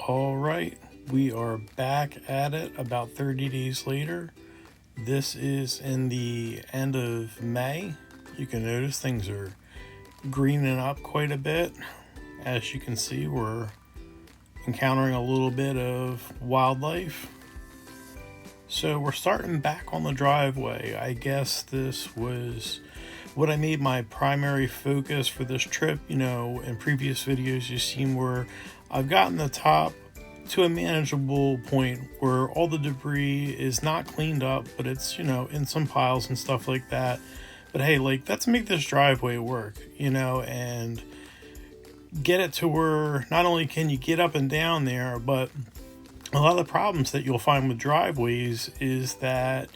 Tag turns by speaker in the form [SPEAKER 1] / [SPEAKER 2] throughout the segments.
[SPEAKER 1] All right, we are back at it about 30 days later. This is in the end of May. You can notice things are greening up quite a bit. As you can see, we're encountering a little bit of wildlife. So we're starting back on the driveway. I guess this was what I made my primary focus for this trip. In previous videos you've seen where I've gotten the top to a manageable point where all the debris is not cleaned up, but it's, in some piles and stuff like that. But hey, let's make this driveway work, and get it to where not only can you get up and down there, but a lot of the problems that you'll find with driveways is that,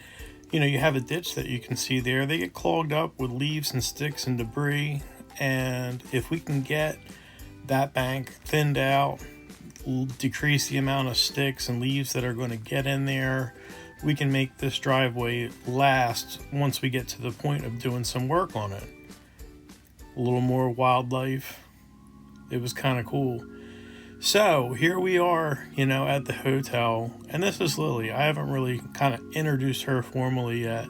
[SPEAKER 1] you have a ditch that you can see there. They get clogged up with leaves and sticks and debris. And if we can get that bank thinned out, decrease the amount of sticks and leaves that are going to get in there, we can make this driveway last once we get to the point of doing some work on it. A little more wildlife. It was kind of cool. So here we are, at the hotel, and this is Lily. I haven't really kind of introduced her formally yet.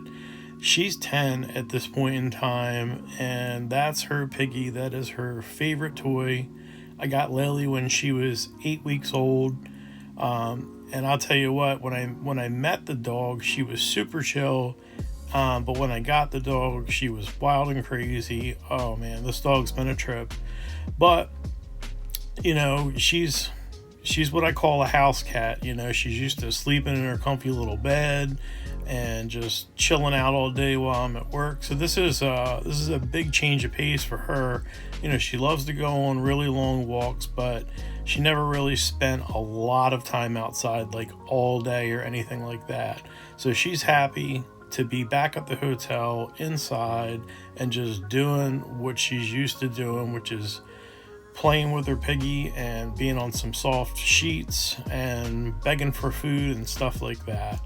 [SPEAKER 1] She's 10 at this point in time, and that's her piggy. That is her favorite toy. I got Lily when she was 8 weeks old, and I'll tell you what, when I met the dog, she was super chill, but when I got the dog, she was wild and crazy. Oh man, this dog's been a trip. But she's what I call a house cat. She's used to sleeping in her comfy little bed and just chilling out all day while I'm at work. So this is a big change of pace for her. She loves to go on really long walks, but she never really spent a lot of time outside, like all day or anything like that. So she's happy to be back at the hotel inside and just doing what she's used to doing, which is playing with her piggy and being on some soft sheets and begging for food and stuff like that.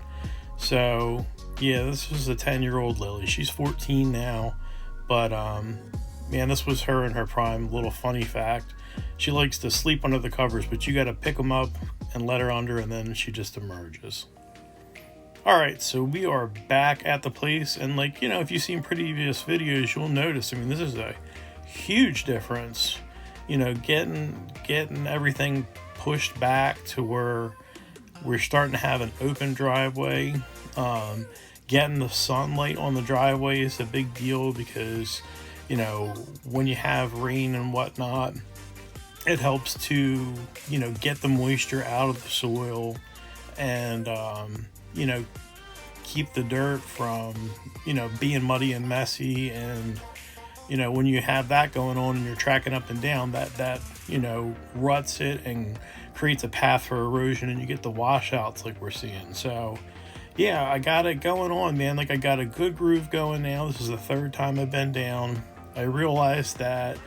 [SPEAKER 1] So yeah, this was a 10-year-old Lily. She's 14 now, but man, this was her in her prime. Little funny fact, she likes to sleep under the covers, but you got to pick them up and let her under, and then she just emerges. All right, so we are back at the place, and if you've seen previous videos, you'll notice, this is a huge difference. Getting everything pushed back to where we're starting to have an open driveway. Getting the sunlight on the driveway is a big deal because, when you have rain and whatnot, it helps to, get the moisture out of the soil and, keep the dirt from, being muddy and messy. And when you have that going on and you're tracking up and down, that ruts it and creates a path for erosion, and you get the washouts like we're seeing. So yeah, I got it going on, man. I got a good groove going now. This is the third time I've been down. I realized that,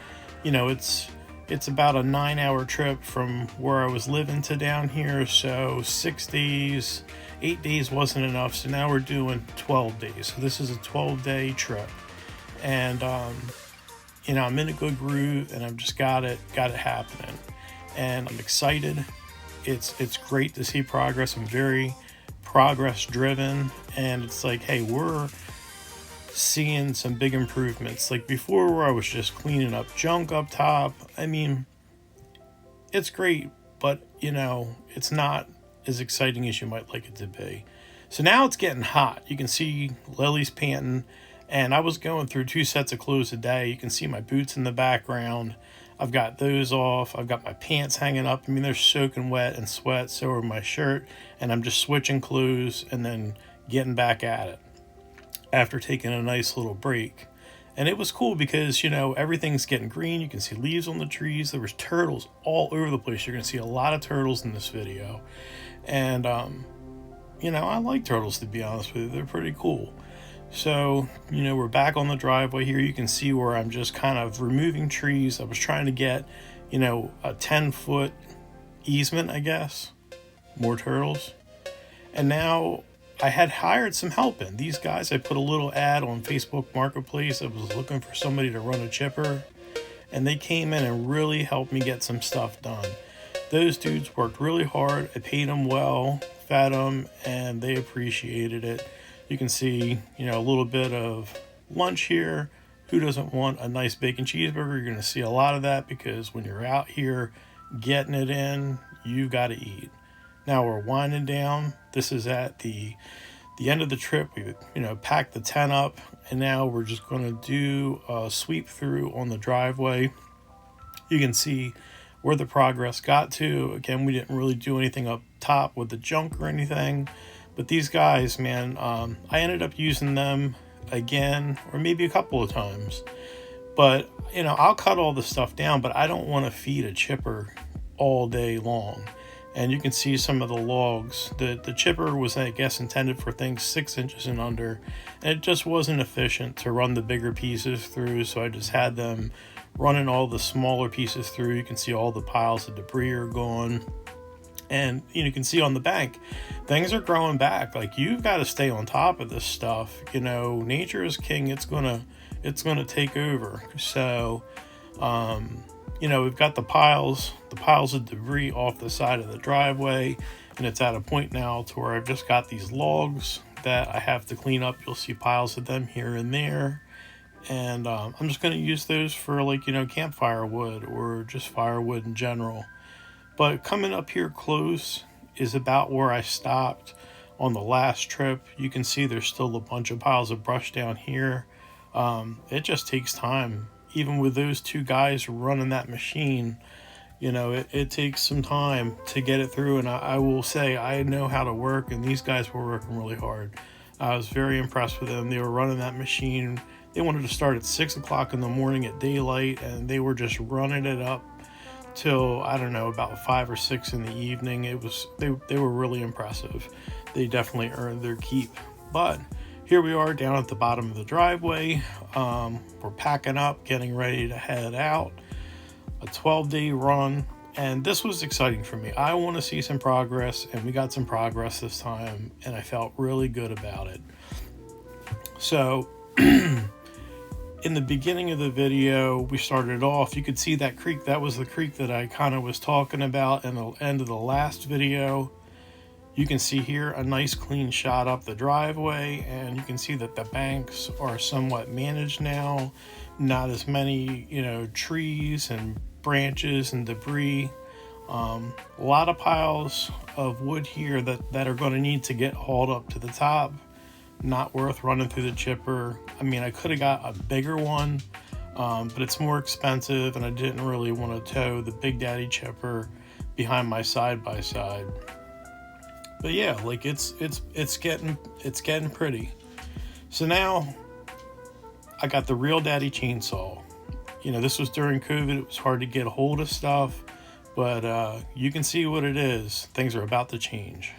[SPEAKER 1] it's about a 9-hour trip from where I was living to down here. So 6 days, 8 days wasn't enough. So now we're doing 12 days. So this is a 12-day trip. And I'm in a good groove, and I've just got it happening, and I'm excited. It's great to see progress. I'm very progress driven, and it's hey, we're seeing some big improvements. Before, where I was just cleaning up junk up top, it's great, but it's not as exciting as you might like it to be. So now it's getting hot. You can see Lily's panting. And I was going through 2 sets of clothes a day. You can see my boots in the background. I've got those off. I've got my pants hanging up. They're soaking wet and sweat. So are my shirt. And I'm just switching clothes and then getting back at it after taking a nice little break. And it was cool because, everything's getting green. You can see leaves on the trees. There was turtles all over the place. You're going to see a lot of turtles in this video. And, I like turtles, to be honest with you. They're pretty cool. So, we're back on the driveway here. You can see where I'm just kind of removing trees. I was trying to get, a 10-foot easement, I guess. More turtles. And now I had hired some help in. These guys, I put a little ad on Facebook Marketplace. I was looking for somebody to run a chipper. And they came in and really helped me get some stuff done. Those dudes worked really hard. I paid them well, fed them, and they appreciated it. You can see, a little bit of lunch here. Who doesn't want a nice bacon cheeseburger? You're going to see a lot of that because when you're out here getting it in, you've got to eat. Now we're winding down. This is at the end of the trip. We packed the tent up, and now we're just going to do a sweep through on the driveway. You can see where the progress got to. Again, we didn't really do anything up top with the junk or anything, but these guys, man, I ended up using them again, or maybe a couple of times. But I'll cut all the stuff down, but I don't want to feed a chipper all day long. And you can see some of the logs. The chipper was, I guess, intended for things 6 inches and under, and it just wasn't efficient to run the bigger pieces through, so I just had them running all the smaller pieces through. You can see all the piles of debris are gone. And you can see on the bank, things are growing back. Like, you've got to stay on top of this stuff. Nature is king. It's gonna take over. So, we've got the piles of debris off the side of the driveway, and it's at a point now to where I've just got these logs that I have to clean up. You'll see piles of them here and there. And I'm just going to use those for campfire wood or just firewood in general. But coming up here close is about where I stopped on the last trip. You can see there's still a bunch of piles of brush down here. It just takes time. Even with those two guys running that machine, it takes some time to get it through. And I will say I know how to work, and these guys were working really hard. I was very impressed with them. They were running that machine. They wanted to start at 6 o'clock in the morning at daylight, and they were just running it up till, I don't know, about 5 or 6 in the evening. They were really impressive. They definitely earned their keep. But here we are down at the bottom of the driveway. We're packing up, getting ready to head out. A 12-day run, and this was exciting for me. I want to see some progress, and we got some progress this time, and I felt really good about it. So in the beginning of the video, we started off, you could see that creek. That was the creek that I kind of was talking about in the end of the last video. You can see here a nice clean shot up the driveway, and you can see that the banks are somewhat managed now. Not as many, trees and branches and debris. A lot of piles of wood here that are going to need to get hauled up to the top. Not worth running through the chipper. I mean, I could have got a bigger one, but it's more expensive, and I didn't really want to tow the Big Daddy chipper behind my side-by-side. But yeah, like it's getting pretty. So now I got the Real Daddy chainsaw. This was during COVID. It was hard to get a hold of stuff, but you can see what it is. Things are about to change.